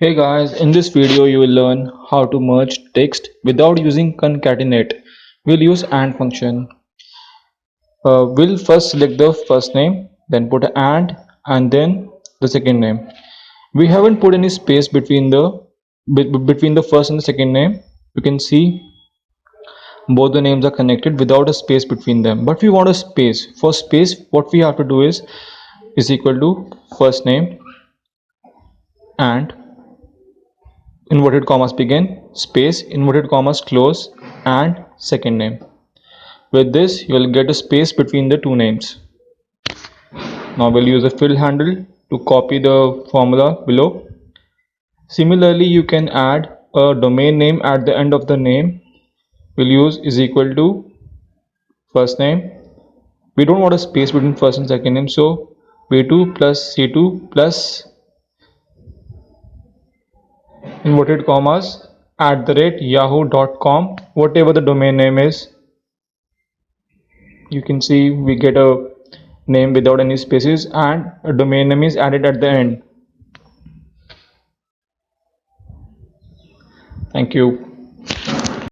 Hey guys, in this video you will learn how to merge text without using concatenate. We'll use AND function. We'll first select the first name, then put and then the second name. We haven't put any space between the first and the second name. You can see both the names are connected without a space between them. But we want a space. For space, what we have to do is equal to first name and inverted commas begin space inverted commas close and second name. With this you will get a space between the two names. Now we'll use a fill handle to copy the formula below. Similarly, you can add a domain name at the end of the name. We'll use is equal to first name. We don't want a space between first and second name, so v2 plus c2 plus inverted commas @yahoo.com, whatever the domain name is. You can see we get a name without any spaces and a domain name is added at the end. Thank you.